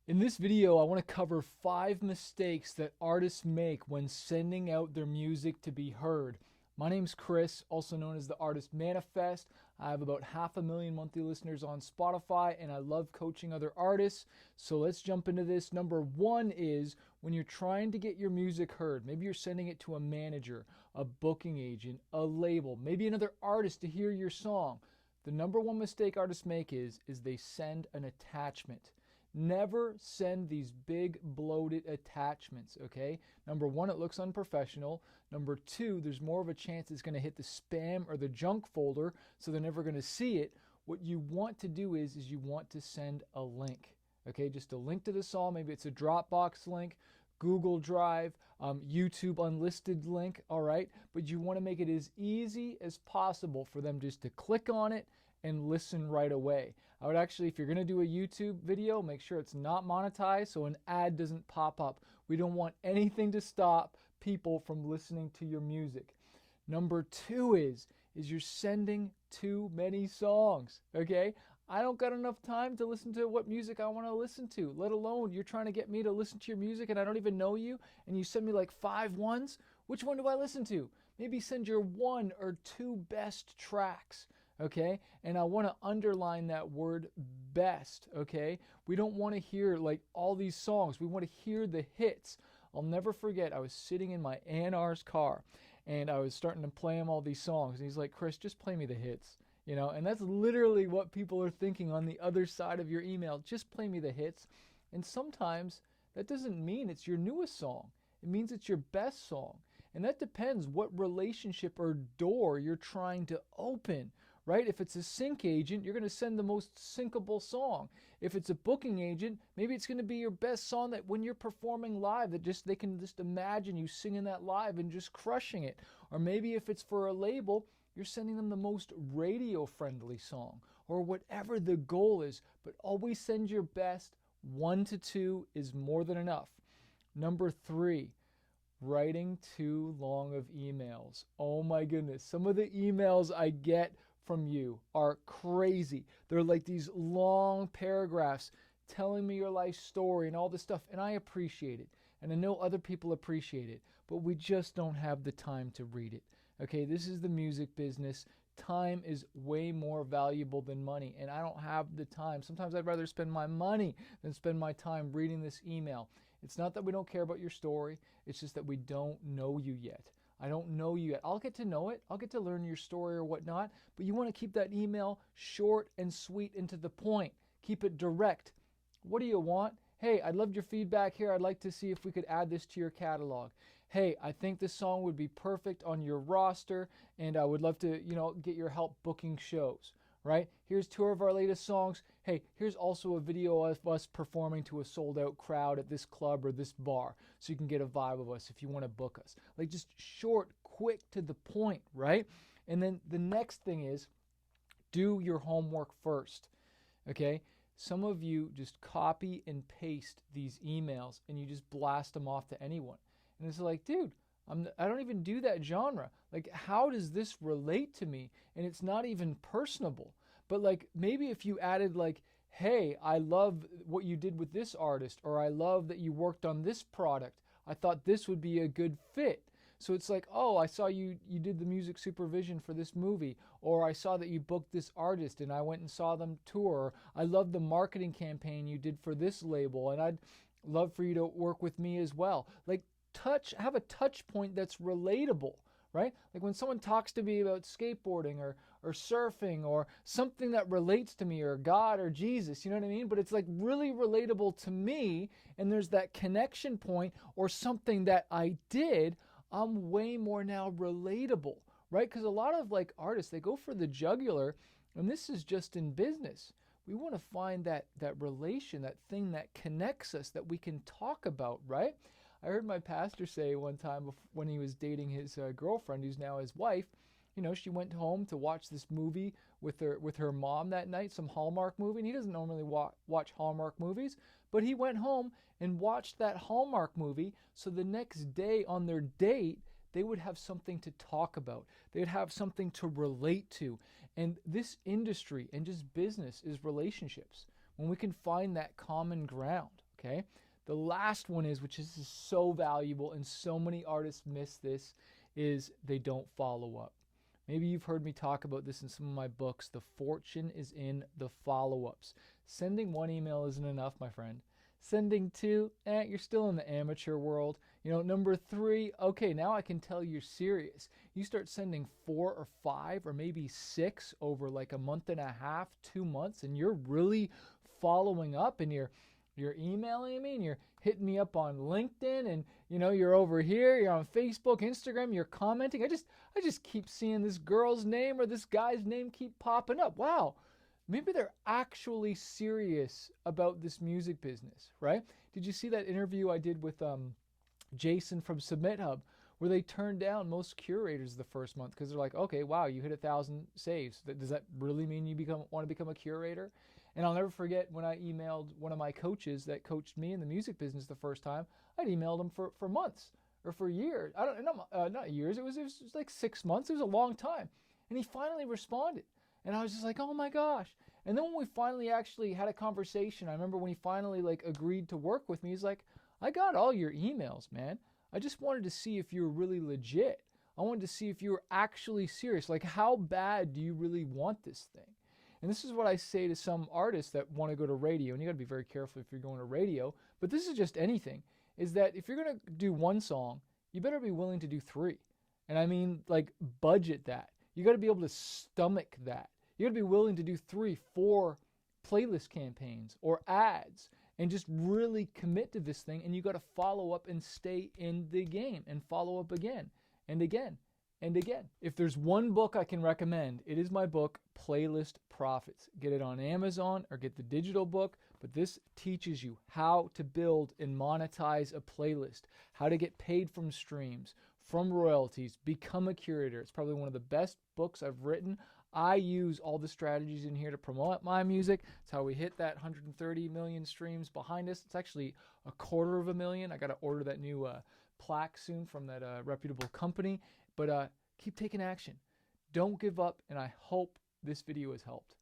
In this video, I want to cover 5 mistakes that artists make when sending out their music to be heard. My name's Chris, also known as the Artist Manifest. I have about 500,000 monthly listeners on Spotify, and I love coaching other artists. So let's jump into this. Number 1 is when you're trying to get your music heard. Maybe you're sending it to a manager, a booking agent, a label, maybe another artist to hear your song. The number 1 mistake artists make is they send an attachment. Never send these big bloated attachments, okay? Number 1, it looks unprofessional. Number 2, there's more of a chance it's going to hit the spam or the junk folder, so they're never going to see it. What you want to do is you want to send a link, okay? Just a link to the song. Maybe it's a Dropbox link, Google Drive, YouTube unlisted link, all right? But you want to make it as easy as possible for them just to click on it and listen right away. I would actually, if you're going to do a YouTube video, make sure it's not monetized so an ad doesn't pop up. We don't want anything to stop people from listening to your music. Number 2 is you're sending too many songs, okay? I don't got enough time to listen to what music I want to listen to, let alone you're trying to get me to listen to your music and I don't even know you, and you send me like 5 ones. Which one do I listen to? Maybe send your 1 or 2 best tracks, okay? And I want to underline that word best, okay? We don't want to hear like all these songs. We want to hear the hits. I'll never forget, I was sitting in my A&R's car and I was starting to play him all these songs. And he's like, Chris, just play me the hits. You know, and that's literally what people are thinking on the other side of your email. Just play me the hits. And sometimes that doesn't mean it's your newest song. It means it's your best song. And that depends what relationship or door you're trying to open, right? If it's a sync agent, you're going to send the most syncable song. If it's a booking agent, maybe it's going to be your best song that when you're performing live, that just they can just imagine you singing that live and just crushing it. Or maybe if it's for a label, you're sending them the most radio-friendly song or whatever the goal is, but always send your best. 1 to 2 is more than enough. Number 3, writing too long of emails. Oh my goodness. Some of the emails I get from you are crazy. They're like these long paragraphs telling me your life story and all this stuff, and I appreciate it. And I know other people appreciate it, but we just don't have the time to read it. Okay, this is the music business. Time is way more valuable than money, and I don't have the time. Sometimes I'd rather spend my money than spend my time reading this email. It's not that we don't care about your story, it's just that we don't know you yet. I don't know you yet. I'll get to know it. I'll get to learn your story or whatnot, but you want to keep that email short and sweet and to the point. Keep it direct. What do you want? Hey, I'd love your feedback here. I'd like to see if we could add this to your catalog. Hey, I think this song would be perfect on your roster, and I would love to, get your help booking shows, right? Here's 2 of our latest songs. Hey, here's also a video of us performing to a sold-out crowd at this club or this bar, so you can get a vibe of us if you want to book us. Like just short, quick, to the point, right? And then the next thing is do your homework first, okay? Some of you just copy and paste these emails and you just blast them off to anyone. And it's like, dude, I don't even do that genre. Like, how does this relate to me? And it's not even personable. But like, maybe if you added like, hey, I love what you did with this artist, or I love that you worked on this product. I thought this would be a good fit. So it's like, oh, I saw you did the music supervision for this movie, or I saw that you booked this artist and I went and saw them tour. Or I love the marketing campaign you did for this label and I'd love for you to work with me as well. Like have a touch point that's relatable, right? Like when someone talks to me about skateboarding or surfing or something that relates to me or God or Jesus, you know what I mean? But it's like really relatable to me and there's that connection point or something that I did. I'm way more now relatable, right? Because a lot of like artists, they go for the jugular, and this is just in business. We want to find that relation, that thing that connects us that we can talk about, right? I heard my pastor say one time when he was dating his girlfriend, who's now his wife, she went home to watch this movie with her mom that night, some Hallmark movie, and he doesn't normally watch Hallmark movies, but he went home and watched that Hallmark movie, so the next day on their date, they would have something to talk about. They'd have something to relate to. And this industry and just business is relationships. When we can find that common ground, Okay. The last one is, which is so valuable and so many artists miss this, is they don't follow up. Maybe you've heard me talk about this in some of my books. The fortune is in the follow-ups. Sending one email isn't enough, my friend. Sending two, you're still in the amateur world. Number three, okay, now I can tell you're serious. You start sending 4 or 5 or maybe 6 over like a month and a half, 2 months, and you're really following up, and you're emailing me, and you're hitting me up on LinkedIn, and you're over here, you're on Facebook, Instagram, you're commenting. I just keep seeing this girl's name or this guy's name keep popping up. Wow. Maybe they're actually serious about this music business, right? Did you see that interview I did with Jason from Submit Hub, where they turned down most curators the first month because they're like, okay, wow, you hit 1,000 saves. Does that really mean you want to become a curator? And I'll never forget when I emailed one of my coaches that coached me in the music business the first time. I'd emailed him for months or for years. I don't know, not years. It was like 6 months. It was a long time. And he finally responded. And I was just like, oh my gosh. And then when we finally actually had a conversation, I remember when he finally agreed to work with me, he's like, I got all your emails, man. I just wanted to see if you were really legit. I wanted to see if you were actually serious. Like, how bad do you really want this thing? And this is what I say to some artists that want to go to radio, and you got to be very careful if you're going to radio, but this is just anything, is that if you're going to do one song, you better be willing to do 3. And I mean, budget that. You got to be able to stomach that. You got to be willing to do 3, 4 playlist campaigns or ads and just really commit to this thing. And you got to follow up and stay in the game and follow up again and again and again. If there's one book I can recommend, it is my book, Playlist Profits. Get it on Amazon or get the digital book, but this teaches you how to build and monetize a playlist, how to get paid from streams, from royalties, become a curator. It's probably one of the best books I've written. I use all the strategies in here to promote my music. It's how we hit that 130 million streams behind us. It's actually 250,000. I got to order that new plaque soon from that reputable company. But keep taking action. Don't give up, and I hope this video has helped.